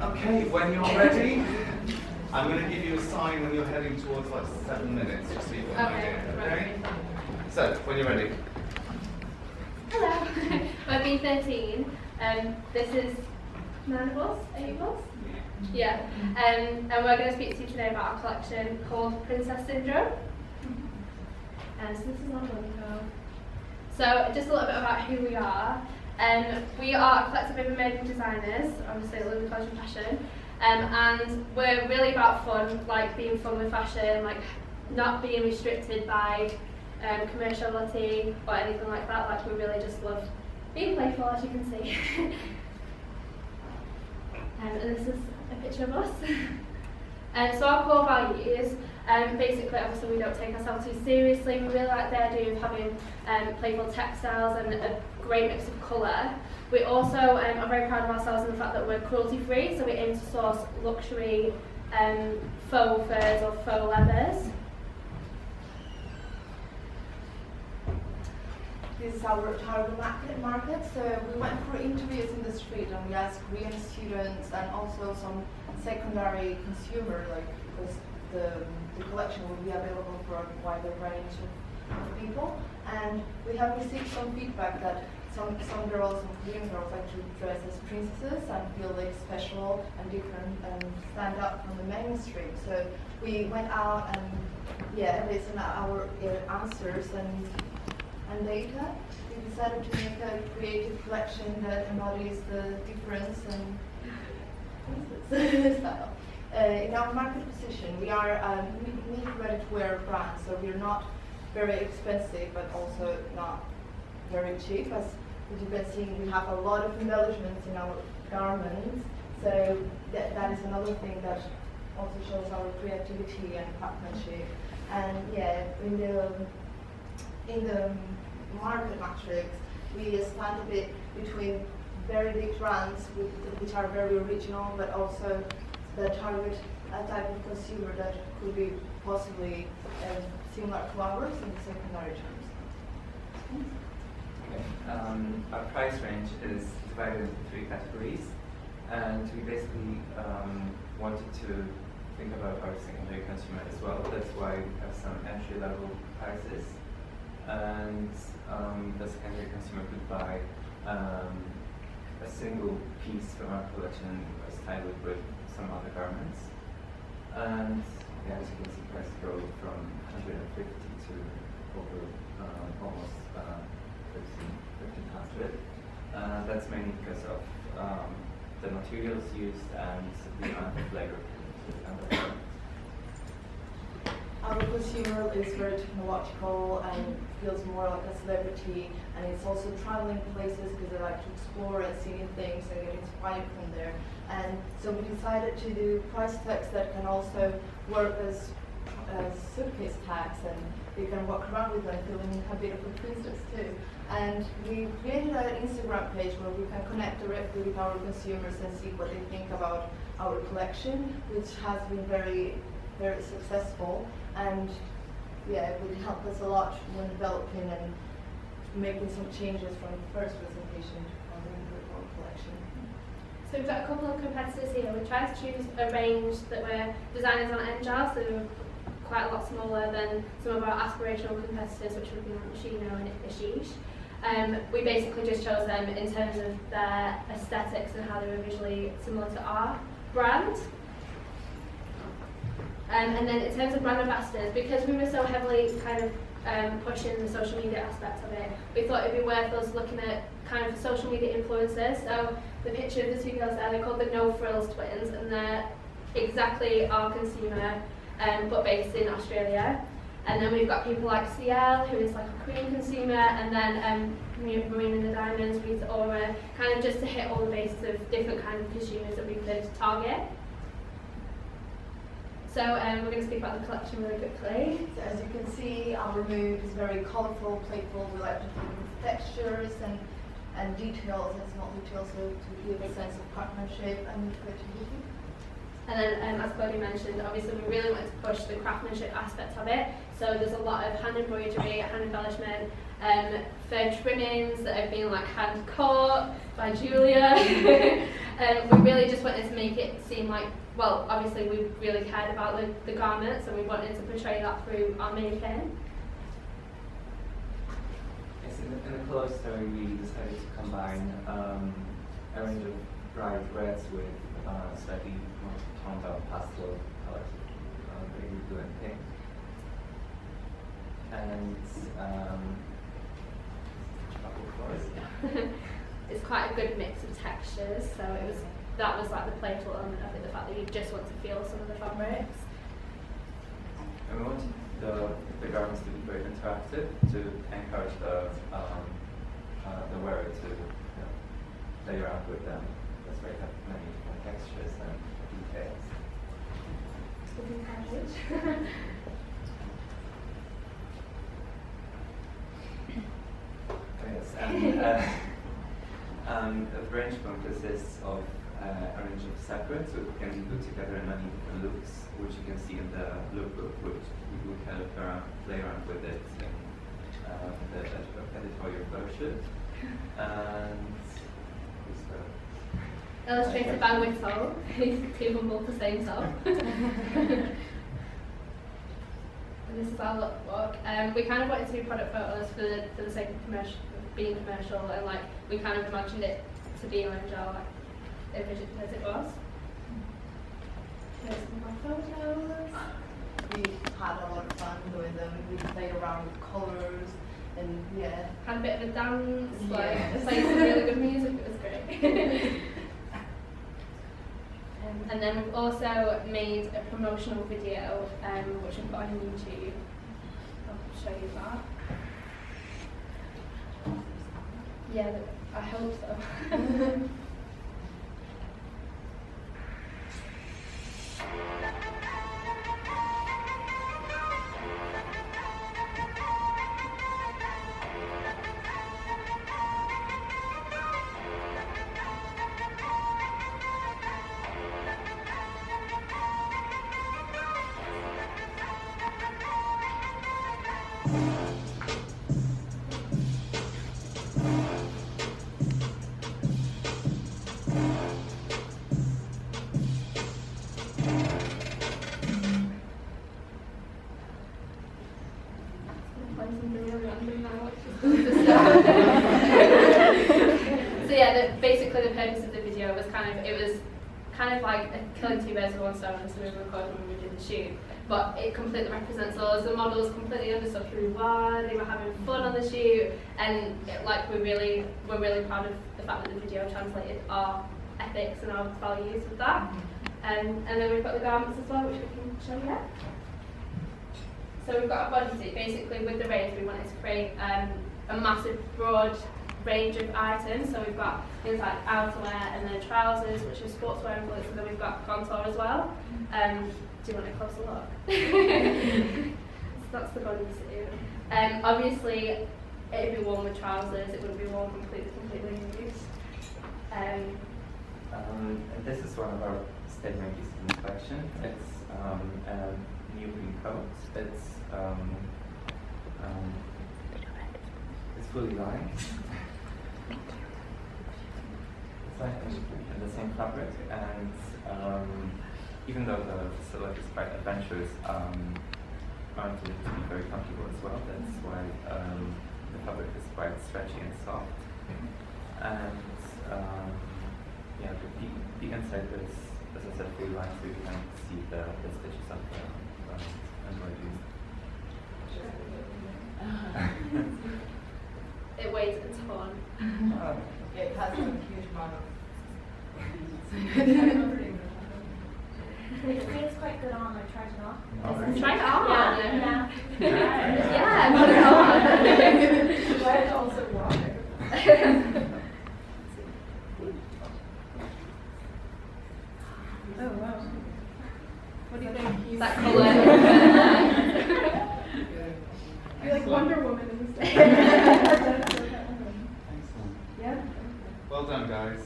Okay, when you're ready, I'm going to give you a sign when you're heading towards like 7 minutes, just so you've got an idea, okay? So, when you're ready. Hello, we're B13. This is 9 of us, 8 of us? Yeah. And we're going to speak to you today about our collection called Princess Syndrome. So this is our logo. So just a little bit about who we are. We are a collective of emerging designers, obviously Louis College of Fashion, and we're really about fun, like being fun with fashion, like not being restricted by commerciality or anything like that. Like we really just love being playful, as you can see. And this is a picture of us. So our core values, basically, obviously we don't take ourselves too seriously. We really like the idea of having playful textiles and a great mix of colour. We also are very proud of ourselves in the fact that we're cruelty free, so we aim to source luxury faux furs or faux leathers. This is our target market. So we went for interviews in the street and we asked Korean students and also some secondary consumer, like because the collection will be available for a wider range of people. And we have received some feedback that some girls, some Korean girls, like to dress as princesses and feel like special and different and stand up from the mainstream. So we went out and based on our answers and data, we decided to make a creative collection that embodies the difference and style. In our market position, we are a ready-to-wear brand, so we're not very expensive, but also not very cheap. As you can see, we have a lot of embellishments in our garments, so that is another thing that also shows our creativity and craftsmanship. And in the market matrix, we stand a bit between very big brands which are very original, but also that target a type of consumer that could be possibly similar to ours in secondary terms. Okay. Our price range is divided into 3 categories, and we basically wanted to think about our secondary consumer as well. That's why we have some entry-level prices, and the secondary consumer could buy a single piece from our collection and style it with some other garments. And as you can see, prices go from 150 to over almost 1500. That's mainly because of the materials used and the amount of labor put into it. Our consumer is very technological and feels more like a celebrity, and it's also traveling places because they like to explore and see new things and get inspired from there. And so we decided to do price tags that can also work as suitcase tags, and you can walk around with them feeling a bit of a princess too. And we created an Instagram page where we can connect directly with our consumers and see what they think about our collection, which has been very, very successful. And it would help us a lot when developing and making some changes from the first presentation on the individual collection. So we've got a couple of competitors here. We tried to choose a range that were designers on NJAL, so quite a lot smaller than some of our aspirational competitors, which would be like Machino and Ashish. We basically just chose them in terms of their aesthetics and how they were visually similar to our brand. And then in terms of brand ambassadors, because we were so heavily kind of pushing the social media aspect of it, we thought it'd be worth us looking at kind of social media influencers. So the picture of the 2 girls there, they're called the No Frills Twins, and they're exactly our consumer, but based in Australia. And then we've got people like CL, who is like a Korean consumer, and then Marina and the Diamonds, Rita Ora, kind of just to hit all the bases of different kind of consumers that we could target. So we're going to speak about the collection really quickly. So as you can see, our mood is very colourful, playful. We like to play with textures and details and small details, so to give a sense of craftsmanship and creativity. And then, as Claudia mentioned, obviously we really wanted to push the craftsmanship aspect of it. So there's a lot of hand embroidery, hand embellishment, thread trimmings that have been like hand cut by Julia. We really just wanted to make it seem like, well, obviously we really cared about the garments, and we wanted to portray that through our making. Yes, in the color story, we decided to combine a range of bright reds with slightly more toned down pastel colors, baby blue and pink. And chocolate colors. It's quite a good mix of textures, so that was like the playful element of it, the fact that you just want to feel some of the fabrics. And we wanted the garments to be very interactive to encourage the wearer to play around with them. That's why you have many different textures and details. Yes, and the range consists of a range of separates, so it can be put together in many different looks, which you can see in the lookbook, which we will kind of play around with it in the editorial brochure. And illustrated by Whittle, who's capable to say himself. And this is our lookbook. We kind of wanted to do product photos for the sake of being commercial, and like we kind of imagined it to be on NJAL, like envisioned as it was. Here's some of our photos. We had a lot of fun doing them. We played around with colours, and yeah. Had a bit of a dance, Yeah. like played some really good music. It was great. And then we've also made a promotional video, which we've got on YouTube. I'll show you that. Yeah, I hope so. So yeah, basically the purpose of the video was kind of like killing two birds with one stone, so we were recording when we did the shoot. But it completely represents us. The models completely understood who we were. They were having fun on the shoot, and we're really proud of the fact that the video translated our ethics and our values with that. And then we've got the garments as well, which we can show you. So we've got a bodysuit. Basically, with the range, we wanted to create a massive, broad range of items. So we've got things like outerwear, and then trousers, which is sportswear influence, and then we've got contour as well. Do you want a closer look? So that's the bodysuit. Obviously, it'd be worn with trousers. It wouldn't be worn completely nude. And this is one of our statement pieces in the collection. It's a new green coat. It's fully lined. It's like in the same fabric, and even though the silhouette is quite adventurous, I wanted it to be very comfortable as well. That's why the fabric is quite stretchy and soft. And yeah, the inside is, as I said, fully lined, so you can see the stitches of the embroidery. It weighs a ton. It has a huge amount of It feels quite good on. I tried it on. Try it on. Yeah. Yeah, put it on. Why is also water? Oh wow. What do you think? That colour. You're like Wonder Woman in this. Excellent. Yeah. Well done, guys.